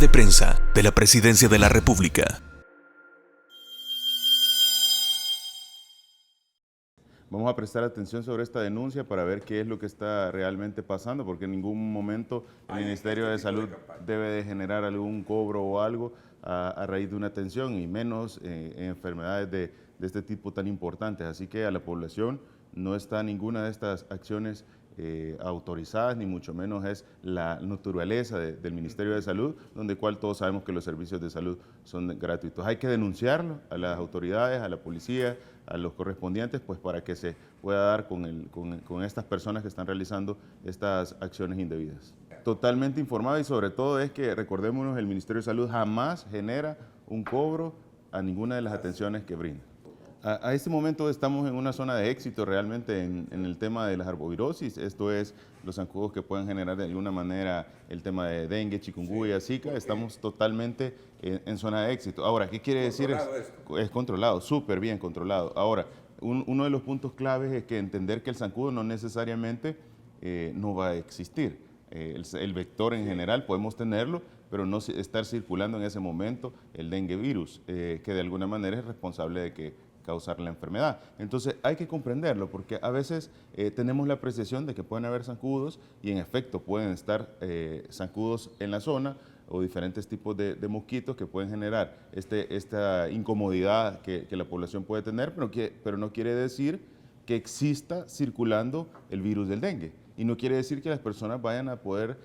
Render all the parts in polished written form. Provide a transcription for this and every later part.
de prensa de la Presidencia de la República. Vamos a prestar atención sobre esta denuncia para ver qué es lo que está realmente pasando, porque en ningún momento el Ministerio de Salud debe de generar algún cobro o algo a raíz de una atención, y menos en enfermedades de este tipo tan importantes. Así que a la población no está ninguna de estas acciones autorizadas, ni mucho menos es la naturaleza del Ministerio de Salud, donde cual todos sabemos que los servicios de salud son gratuitos. Hay que denunciarlo a las autoridades, a la policía, a los correspondientes, pues para que se pueda dar con estas personas que están realizando estas acciones indebidas. Totalmente informado, y sobre todo es que recordémonos, el Ministerio de Salud jamás genera un cobro a ninguna de las atenciones que brinda. A este momento estamos en una zona de éxito realmente en el tema de las arbovirosis, esto es los zancudos que pueden generar de alguna manera el tema de dengue, chikungunya, zika. Estamos totalmente en zona de éxito. Ahora, ¿qué quiere decir? Es controlado, súper bien controlado. Ahora, uno de los puntos claves es que entender que el zancudo no necesariamente no va a existir. El vector en general podemos tenerlo, pero no estar circulando en ese momento el dengue virus, que de alguna manera es responsable de que causar la enfermedad. Entonces hay que comprenderlo, porque a veces tenemos la apreciación de que pueden haber zancudos, y en efecto pueden estar zancudos en la zona, o diferentes tipos de mosquitos que pueden generar esta incomodidad que la población puede tener, pero no quiere decir que exista circulando el virus del dengue. Y no quiere decir que las personas vayan a poder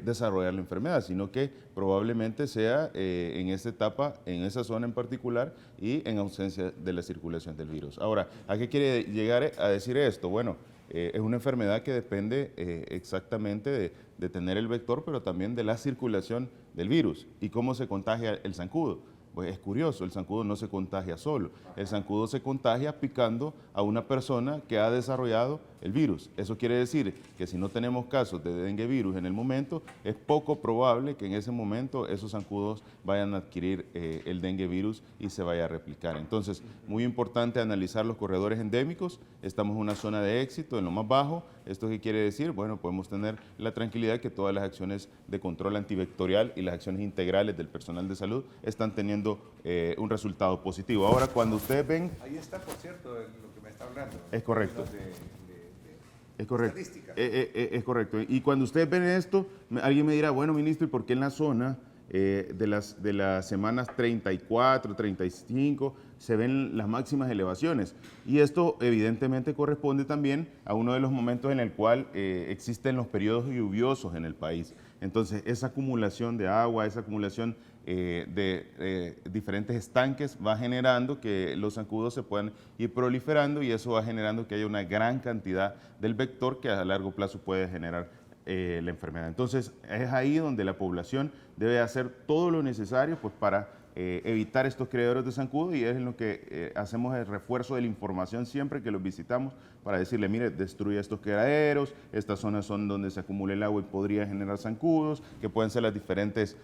desarrollar la enfermedad, sino que probablemente sea en esta etapa, en esa zona en particular, y en ausencia de la circulación del virus. Ahora, ¿a qué quiere llegar a decir esto? Bueno, es una enfermedad que depende exactamente de tener el vector, pero también de la circulación del virus. ¿Y cómo se contagia el zancudo? Pues es curioso, el zancudo no se contagia solo, el zancudo se contagia picando a una persona que ha desarrollado el virus. Eso quiere decir que si no tenemos casos de dengue virus en el momento, es poco probable que en ese momento esos zancudos vayan a adquirir el dengue virus y se vaya a replicar. Entonces, muy importante analizar los corredores endémicos. Estamos en una zona de éxito, en lo más bajo. ¿Esto qué quiere decir? Bueno, podemos tener la tranquilidad que todas las acciones de control antivectorial y las acciones integrales del personal de salud están teniendo un resultado positivo. Ahora, cuando ustedes ven... Ahí está, por cierto, lo que me está hablando. Es correcto. Es correcto. Estadísticas. Es correcto. Y cuando ustedes ven esto, alguien me dirá, bueno, ministro, ¿y por qué en la zona de las semanas 34, 35 se ven las máximas elevaciones? Y esto evidentemente corresponde también a uno de los momentos en el cual existen los periodos lluviosos en el país. Entonces, esa acumulación de agua, esa acumulación de diferentes estanques va generando que los zancudos se puedan ir proliferando, y eso va generando que haya una gran cantidad del vector que a largo plazo puede generar la enfermedad. Entonces es ahí donde la población debe hacer todo lo necesario pues para evitar estos criaderos de zancudo, y es en lo que hacemos el refuerzo de la información siempre que los visitamos, para decirle, mire, destruye estos criaderos, estas zonas son donde se acumula el agua y podría generar zancudos, que pueden ser las diferentes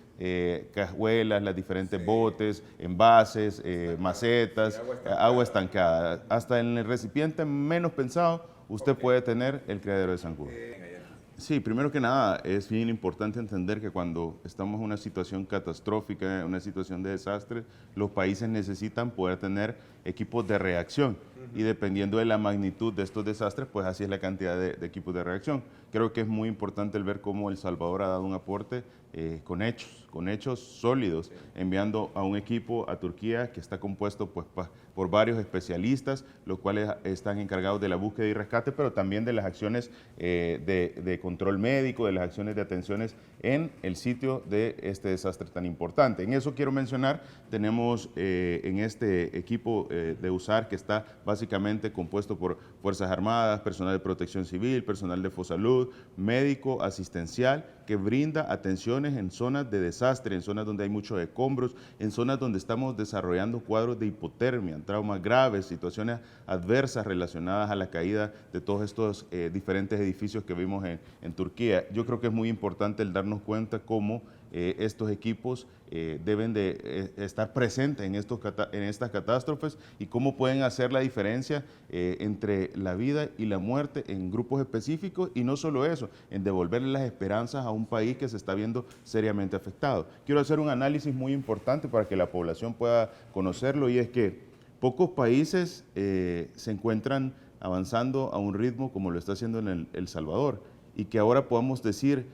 cajuelas, las diferentes botes, envases, macetas, agua estancada. Hasta en el recipiente menos pensado usted puede tener el criadero de zancudo. Sí, primero que nada, es bien importante entender que cuando estamos en una situación catastrófica, en una situación de desastre, los países necesitan poder tener equipos de reacción, y dependiendo de la magnitud de estos desastres, pues así es la cantidad de equipos de reacción. Creo que es muy importante el ver cómo El Salvador ha dado un aporte con hechos sólidos, enviando a un equipo a Turquía que está compuesto pues, por varios especialistas, los cuales están encargados de la búsqueda y rescate, pero también de las acciones de control médico, de las acciones de atenciones en el sitio de este desastre tan importante. En eso quiero mencionar, tenemos en este equipo de USAR, que está básicamente compuesto por Fuerzas Armadas, personal de protección civil, personal de Fosalud, médico, asistencial, que brinda atenciones en zonas de desastre, en zonas donde hay muchos escombros, en zonas donde estamos desarrollando cuadros de hipotermia, traumas graves, situaciones adversas relacionadas a la caída de todos estos diferentes edificios que vimos en Turquía. Yo creo que es muy importante el darnos cuenta cómo estos equipos deben de estar presentes en estas catástrofes y cómo pueden hacer la diferencia entre la vida y la muerte en grupos específicos, y no solo eso, en devolverle las esperanzas a un país que se está viendo seriamente afectado. Quiero hacer un análisis muy importante para que la población pueda conocerlo, y es que pocos países se encuentran avanzando a un ritmo como lo está haciendo en El Salvador, y que ahora podamos decir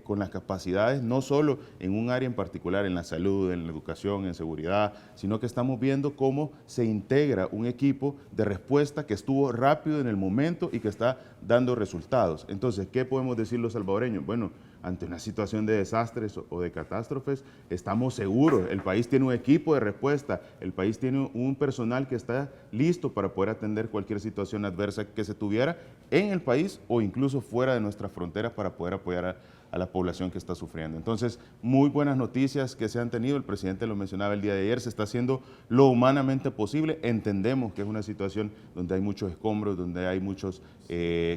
con las capacidades, no solo en un área en particular, en la salud, en la educación, en seguridad, sino que estamos viendo cómo se integra un equipo de respuesta que estuvo rápido en el momento y que está dando resultados. Entonces, ¿qué podemos decir los salvadoreños? Bueno, ante una situación de desastres o de catástrofes, estamos seguros, el país tiene un equipo de respuesta, el país tiene un personal que está listo para poder atender cualquier situación adversa que se tuviera en el país o incluso fuera de nuestras fronteras para poder apoyar a la población que está sufriendo. Entonces, muy buenas noticias que se han tenido, el presidente lo mencionaba el día de ayer, se está haciendo lo humanamente posible, entendemos que es una situación donde hay muchos escombros, donde hay muchas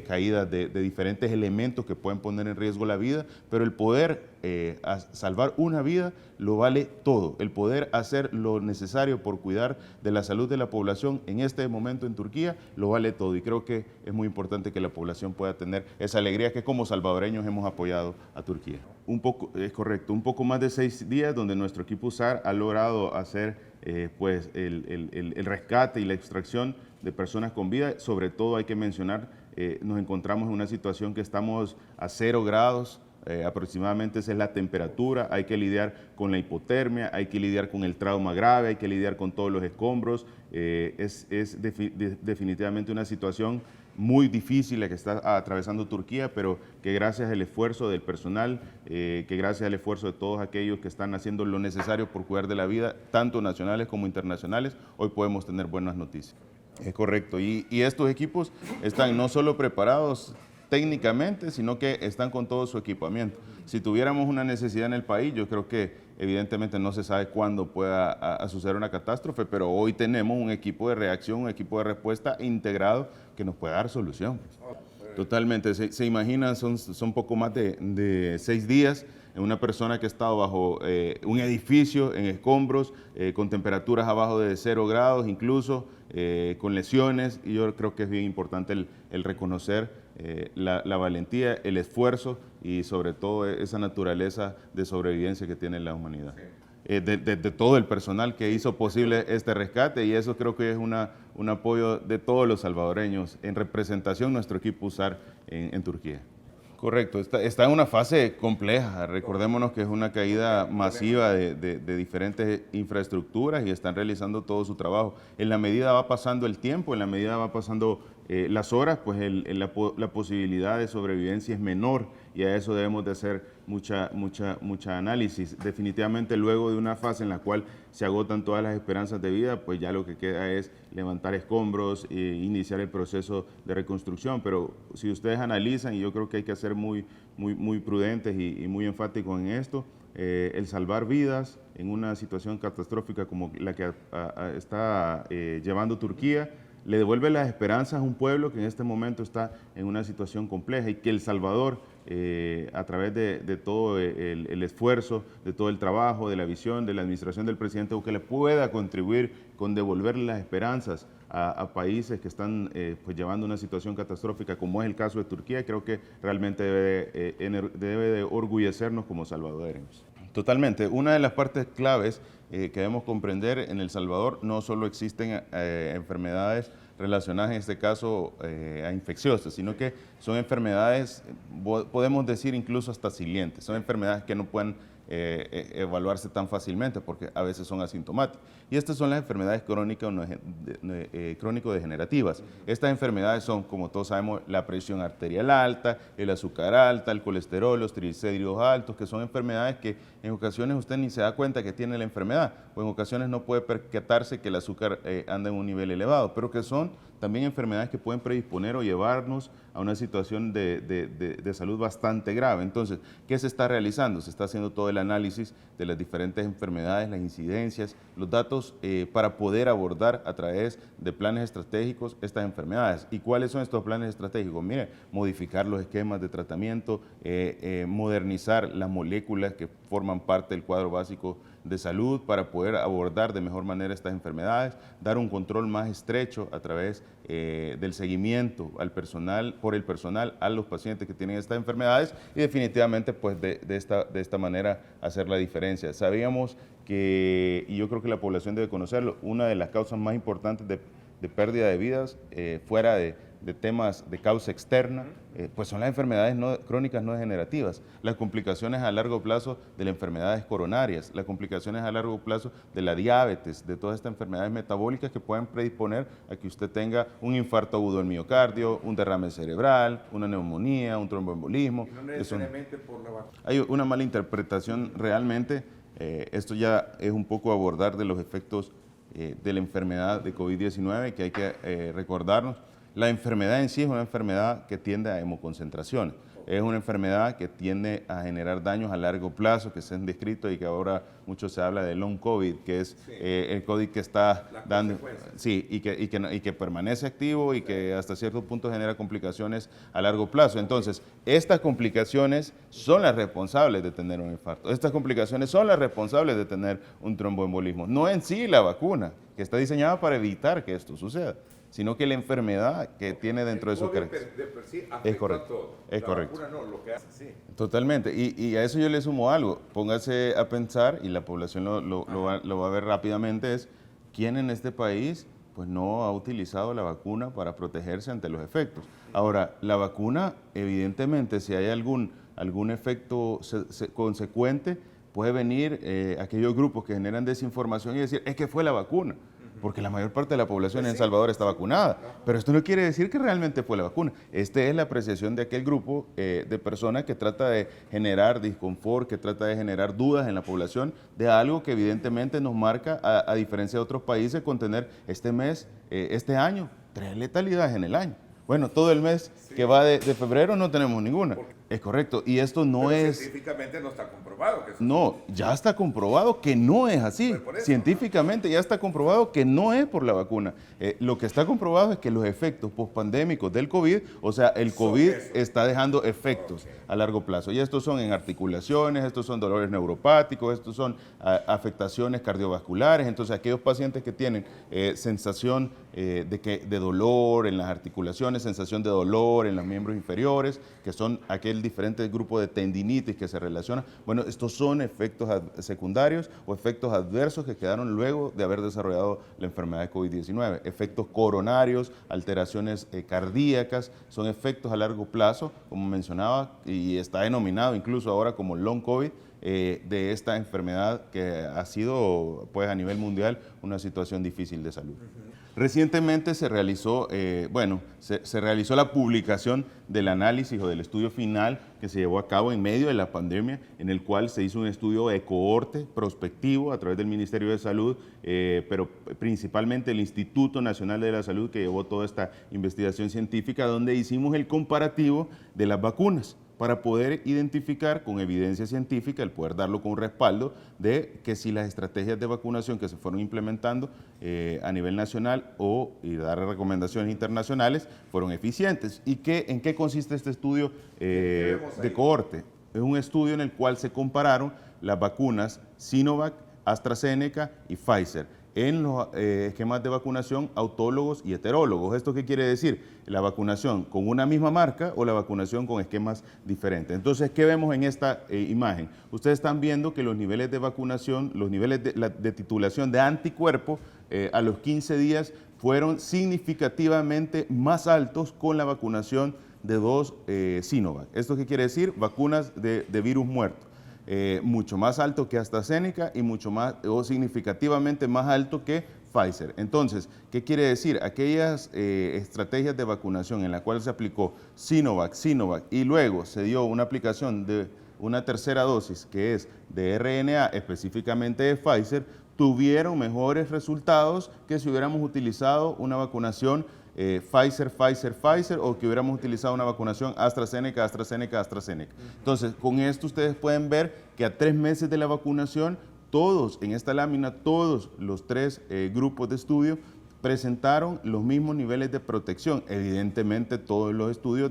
caídas de diferentes elementos que pueden poner en riesgo la vida, pero el poder salvar una vida lo vale todo, el poder hacer lo necesario por cuidar de la salud de la población en este momento en Turquía lo vale todo, y creo que es muy importante que la población pueda tener esa alegría que como salvadoreños hemos apoyado a Turquía. Es correcto, un poco más de 6 días donde nuestro equipo USAR ha logrado hacer pues el rescate y la extracción de personas con vida. Sobre todo hay que mencionar, nos encontramos en una situación que estamos a 0 grados, aproximadamente esa es la temperatura, hay que lidiar con la hipotermia, hay que lidiar con el trauma grave, hay que lidiar con todos los escombros, definitivamente una situación muy difícil la que está atravesando Turquía, pero que gracias al esfuerzo del personal, que gracias al esfuerzo de todos aquellos que están haciendo lo necesario por cuidar de la vida, tanto nacionales como internacionales, hoy podemos tener buenas noticias. Es correcto, y estos equipos están no solo preparados técnicamente, sino que están con todo su equipamiento. Si tuviéramos una necesidad en el país, yo creo que evidentemente no se sabe cuándo pueda suceder una catástrofe, pero hoy tenemos un equipo de reacción, un equipo de respuesta integrado que nos puede dar solución. Totalmente, se imaginan, son poco más de 6 días en una persona que ha estado bajo un edificio en escombros, con temperaturas abajo de 0 grados incluso, con lesiones, y yo creo que es bien importante el reconocer la valentía, el esfuerzo y sobre todo esa naturaleza de sobrevivencia que tiene la humanidad. De todo el personal que hizo posible este rescate, y eso creo que es un apoyo de todos los salvadoreños en representación nuestro equipo USAR en Turquía. Correcto, está en una fase compleja, recordémonos que es una caída masiva de diferentes infraestructuras y están realizando todo su trabajo. En la medida va pasando el tiempo, en la medida va pasando las horas, pues la posibilidad de sobrevivencia es menor, y a eso debemos de hacer mucha análisis. Definitivamente luego de una fase en la cual se agotan todas las esperanzas de vida, pues ya lo que queda es levantar escombros e iniciar el proceso de reconstrucción. Pero si ustedes analizan, y yo creo que hay que ser muy prudentes y muy enfáticos en esto, el salvar vidas en una situación catastrófica como la que está llevando Turquía, le devuelve las esperanzas a un pueblo que en este momento está en una situación compleja, y que El Salvador, a través de todo el esfuerzo, de todo el trabajo, de la visión, de la administración del presidente Bukele, pueda contribuir con devolverle las esperanzas a países que están pues llevando una situación catastrófica, como es el caso de Turquía. Creo que realmente debe de orgullecernos como salvadoreños. Totalmente. Una de las partes claves que debemos comprender en El Salvador, no solo existen enfermedades relacionadas en este caso a infecciosas, sino que son enfermedades, podemos decir incluso hasta silentes, son enfermedades que no pueden evaluarse tan fácilmente porque a veces son asintomáticas. Y estas son las enfermedades crónico-degenerativas. Estas enfermedades son, como todos sabemos, la presión arterial alta, el azúcar alta, el colesterol, los triglicéridos altos, que son enfermedades que en ocasiones usted ni se da cuenta que tiene la enfermedad, o en ocasiones no puede percatarse que el azúcar anda en un nivel elevado, pero que son también enfermedades que pueden predisponer o llevarnos a una situación de salud bastante grave. Entonces, ¿qué se está realizando? Se está haciendo todo el análisis de las diferentes enfermedades, las incidencias, los datos para poder abordar a través de planes estratégicos estas enfermedades. ¿Y cuáles son estos planes estratégicos? Mire, modificar los esquemas de tratamiento, modernizar las moléculas que forman parte del cuadro básico de salud para poder abordar de mejor manera estas enfermedades, dar un control más estrecho a través del seguimiento al personal, por el personal a los pacientes que tienen estas enfermedades y definitivamente pues de esta manera hacer la diferencia. Sabíamos que, y yo creo que la población debe conocerlo, una de las causas más importantes de pérdida de vidas fuera de temas de causa externa, pues son las enfermedades crónicas no degenerativas, las complicaciones a largo plazo de las enfermedades coronarias, las complicaciones a largo plazo de la diabetes, de todas estas enfermedades metabólicas que pueden predisponer a que usted tenga un infarto agudo del miocardio, un derrame cerebral, una neumonía, un tromboembolismo. Y no necesariamente por la vacuna. Hay una mala interpretación realmente, esto ya es un poco abordar de los efectos de la enfermedad de COVID-19 que hay que recordarnos. La enfermedad en sí es una enfermedad que tiende a hemoconcentraciones. Es una enfermedad que tiende a generar daños a largo plazo, que se han descrito y que ahora mucho se habla de long COVID, que es el COVID que está dando, sí, y que permanece activo y que hasta cierto punto genera complicaciones a largo plazo. Entonces, estas complicaciones son las responsables de tener un infarto. Estas complicaciones son las responsables de tener un tromboembolismo. No en sí la vacuna, que está diseñada para evitar que esto suceda, sino que la enfermedad que tiene dentro de su característica. Es correcto. Es correcto. La vacuna no, lo que hace, sí. Totalmente. Y a eso yo le sumo algo. Póngase a pensar, y la población lo va a ver rápidamente, es quién en este país pues no ha utilizado la vacuna para protegerse ante los efectos. Ahora, la vacuna, evidentemente, si hay algún efecto consecuente, puede venir aquellos grupos que generan desinformación y decir, es que fue la vacuna, porque la mayor parte de la población en El Salvador está vacunada. Pero esto no quiere decir que realmente fue la vacuna. Esta es la apreciación de aquel grupo de personas que trata de generar disconfort, que trata de generar dudas en la población de algo que evidentemente nos marca, a diferencia de otros países, con tener este año, 3 letalidades en el año. Bueno, todo el mes que va de febrero no tenemos ninguna. Es correcto. Y esto no es... Científicamente no está comprobado que eso... No, ya está comprobado que no es así. Científicamente ya está comprobado que no es por la vacuna. Lo que está comprobado es que los efectos pospandémicos del COVID, o sea, el COVID está dejando efectos a largo plazo. Y estos son en articulaciones, estos son dolores neuropáticos, estos son afectaciones cardiovasculares. Entonces, aquellos pacientes que tienen sensación de dolor en las articulaciones, sensación de dolor en los miembros inferiores, que son aquel diferente grupo de tendinitis que se relaciona. Bueno, estos son efectos secundarios o efectos adversos que quedaron luego de haber desarrollado la enfermedad de COVID-19. Efectos coronarios, alteraciones cardíacas, son efectos a largo plazo, como mencionaba, y está denominado incluso ahora como long COVID, de esta enfermedad que ha sido, pues, a nivel mundial una situación difícil de salud. Recientemente se realizó, se realizó la publicación del análisis o del estudio final que se llevó a cabo en medio de la pandemia, en el cual se hizo un estudio de cohorte prospectivo a través del Ministerio de Salud, pero principalmente el Instituto Nacional de la Salud, que llevó toda esta investigación científica, donde hicimos el comparativo de las vacunas, para poder identificar con evidencia científica, el poder darlo con un respaldo de que si las estrategias de vacunación que se fueron implementando a nivel nacional y dar recomendaciones internacionales fueron eficientes. ¿Y en qué consiste este estudio de cohorte? Es un estudio en el cual se compararon las vacunas Sinovac, AstraZeneca y Pfizer en los esquemas de vacunación autólogos y heterólogos. ¿Esto qué quiere decir? La vacunación con una misma marca o la vacunación con esquemas diferentes. Entonces, ¿qué vemos en esta imagen? Ustedes están viendo que los niveles de vacunación, los niveles de titulación de anticuerpos a los 15 días fueron significativamente más altos con la vacunación de 2 Sinovac. ¿Esto qué quiere decir? Vacunas de virus muerto. Mucho más alto que AstraZeneca y mucho más o significativamente más alto que Pfizer. Entonces, ¿qué quiere decir? Aquellas estrategias de vacunación en la cual se aplicó Sinovac y luego se dio una aplicación de una tercera dosis que es de RNA, específicamente de Pfizer, tuvieron mejores resultados que si hubiéramos utilizado una vacunación Pfizer o que hubiéramos utilizado una vacunación AstraZeneca. Entonces, con esto ustedes pueden ver que a 3 meses de la vacunación, todos en esta lámina, todos los 3 grupos de estudio presentaron los mismos niveles de protección. Evidentemente, todos los estudios,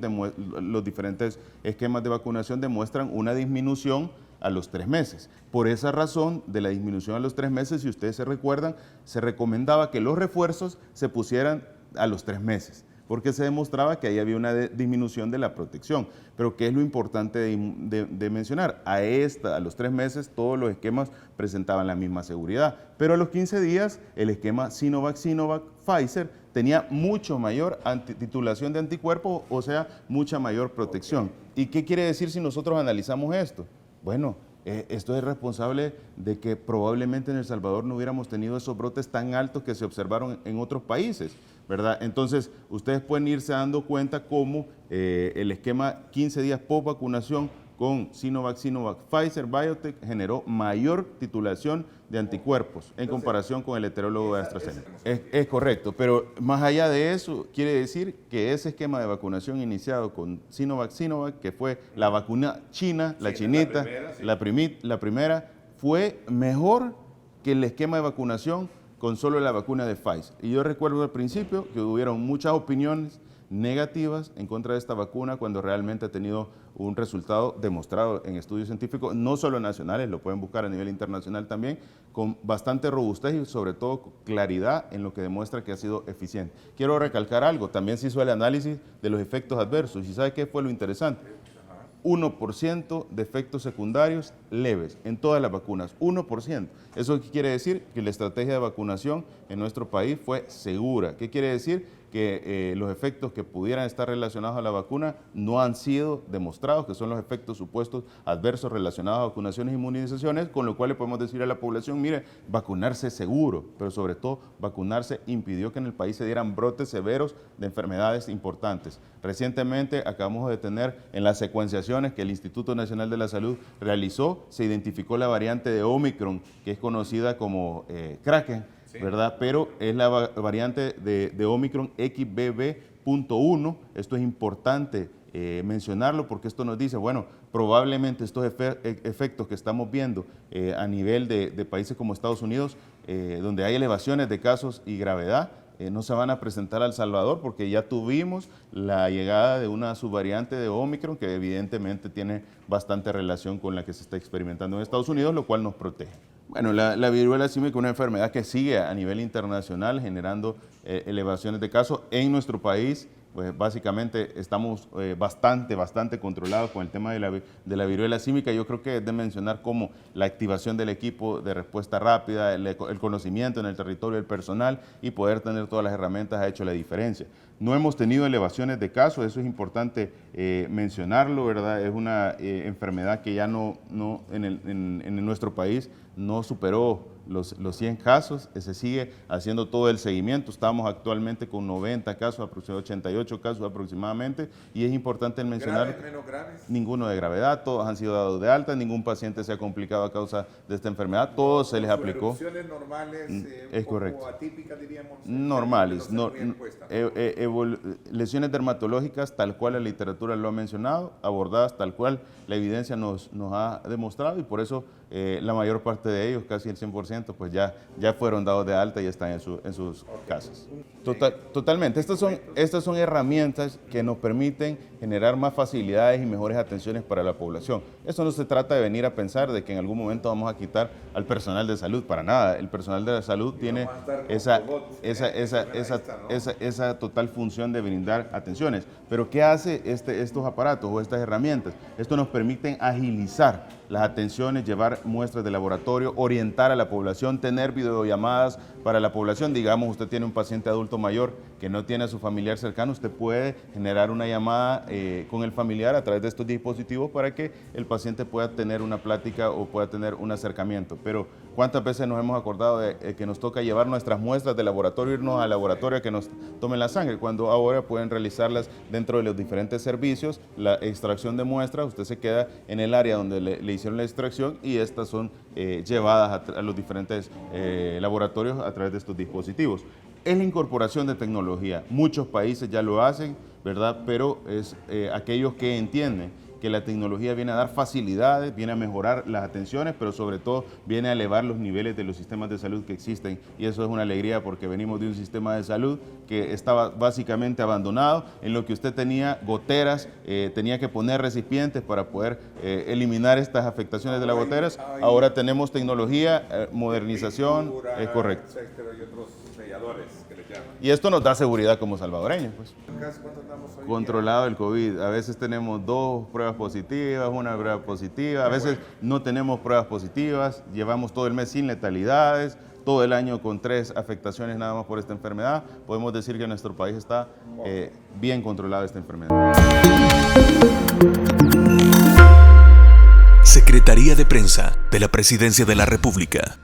los diferentes esquemas de vacunación demuestran una disminución a los 3 meses. Por esa razón de la disminución a los 3 meses, si ustedes se recuerdan, se recomendaba que los refuerzos se pusieran a los 3 meses, porque se demostraba que ahí había una disminución de la protección. Pero ¿qué es lo importante de mencionar? A los 3 meses todos los esquemas presentaban la misma seguridad, pero a los 15 días el esquema Sinovac, Pfizer tenía mucho mayor titulación de anticuerpos, o sea, mucha mayor protección. ¿Y qué quiere decir si nosotros analizamos esto? Bueno, esto es responsable de que probablemente en El Salvador no hubiéramos tenido esos brotes tan altos que se observaron en otros países, ¿verdad? Entonces, ustedes pueden irse dando cuenta cómo el esquema 15 días post vacunación con Sinovac, Pfizer, BioNTech generó mayor titulación de anticuerpos en comparación con el heterólogo de AstraZeneca. Es correcto, pero más allá de eso, quiere decir que ese esquema de vacunación iniciado con Sinovac, que fue la vacuna china, la chinita, la primera, fue mejor que el esquema de vacunación con solo la vacuna de Pfizer. Y yo recuerdo al principio que hubieron muchas opiniones negativas en contra de esta vacuna cuando realmente ha tenido un resultado demostrado en estudios científicos, no solo nacionales, lo pueden buscar a nivel internacional también, con bastante robustez y sobre todo claridad en lo que demuestra que ha sido eficiente. Quiero recalcar algo, también se hizo el análisis de los efectos adversos y ¿sabe qué fue lo interesante? 1% de efectos secundarios leves en todas las vacunas, 1%. ¿Eso qué quiere decir? Que la estrategia de vacunación en nuestro país fue segura. ¿Qué quiere decir? Que los efectos que pudieran estar relacionados a la vacuna no han sido demostrados, que son los efectos supuestos adversos relacionados a vacunaciones e inmunizaciones, con lo cual le podemos decir a la población, mire, vacunarse es seguro, pero sobre todo vacunarse impidió que en el país se dieran brotes severos de enfermedades importantes. Recientemente acabamos de tener en las secuenciaciones que el Instituto Nacional de la Salud realizó, se identificó la variante de Omicron, que es conocida como Kraken, ¿verdad? Pero es la variante de Omicron XBB.1. Esto es importante mencionarlo porque esto nos dice, bueno, probablemente estos efectos que estamos viendo a nivel de países como Estados Unidos, donde hay elevaciones de casos y gravedad, no se van a presentar a El Salvador porque ya tuvimos la llegada de una subvariante de Omicron que evidentemente tiene bastante relación con la que se está experimentando en Estados Unidos, lo cual nos protege. Bueno, la viruela símica es una enfermedad que sigue a nivel internacional generando elevaciones de casos. En nuestro país, pues básicamente estamos bastante controlados con el tema de la viruela símica. Yo creo que es de mencionar cómo la activación del equipo de respuesta rápida, el conocimiento en el territorio del personal y poder tener todas las herramientas ha hecho la diferencia. No hemos tenido elevaciones de casos, eso es importante mencionarlo, ¿verdad? Es una enfermedad que ya en nuestro país no superó los 100 casos, se sigue haciendo todo el seguimiento, estamos actualmente con 90 casos, 88 casos aproximadamente, y es importante mencionar... ¿Graves, menos graves? Ninguno de gravedad, todos han sido dados de alta, ningún paciente se ha complicado a causa de esta enfermedad, todos se les aplicó. ¿Erupciones normales, es poco correcto. atípicas, diríamos? Normales, lesiones dermatológicas tal cual la literatura lo ha mencionado, abordadas tal cual la evidencia nos ha demostrado y por eso la mayor parte de ellos, casi el 100%, pues ya fueron dados de alta y están en sus casas. Totalmente, estas son herramientas que nos permiten generar más facilidades y mejores atenciones para la población. Esto no se trata de venir a pensar de que en algún momento vamos a quitar al personal de salud, para nada. El personal de la salud tiene esa total función de brindar atenciones. Pero ¿qué hace estos aparatos o estas herramientas? Esto nos permite agilizar las atenciones, llevar muestras de laboratorio, orientar a la población, tener videollamadas para la población. Digamos, usted tiene un paciente adulto mayor que no tiene a su familiar cercano, usted puede generar una llamada con el familiar a través de estos dispositivos para que el paciente pueda tener una plática o pueda tener un acercamiento. Pero ¿cuántas veces nos hemos acordado de que nos toca llevar nuestras muestras de laboratorio, irnos al laboratorio a que nos tomen la sangre, cuando ahora pueden realizarlas dentro de los diferentes servicios? La extracción de muestras, usted se queda en el área donde le hicieron la extracción y estas son llevadas a los diferentes laboratorios a través de estos dispositivos. Es la incorporación de tecnología. Muchos países ya lo hacen, ¿verdad? Pero es aquellos que entienden que la tecnología viene a dar facilidades, viene a mejorar las atenciones, pero sobre todo viene a elevar los niveles de los sistemas de salud que existen, y eso es una alegría porque venimos de un sistema de salud que estaba básicamente abandonado, en lo que usted tenía goteras, tenía que poner recipientes para poder eliminar estas afectaciones de las goteras. Ahora tenemos tecnología, modernización, es correcto. Etcétera, y otros selladores que le llaman. Y esto nos da seguridad como salvadoreños, pues. ¿Cuánto estamos hoy? Controlado el COVID. A veces tenemos 2 pruebas positivas, 1 prueba positiva, a veces no tenemos pruebas positivas, llevamos todo el mes sin letalidades, todo el año con 3 afectaciones nada más por esta enfermedad. Podemos decir que nuestro país está bien controlada esta enfermedad. Secretaría de Prensa de la Presidencia de la República.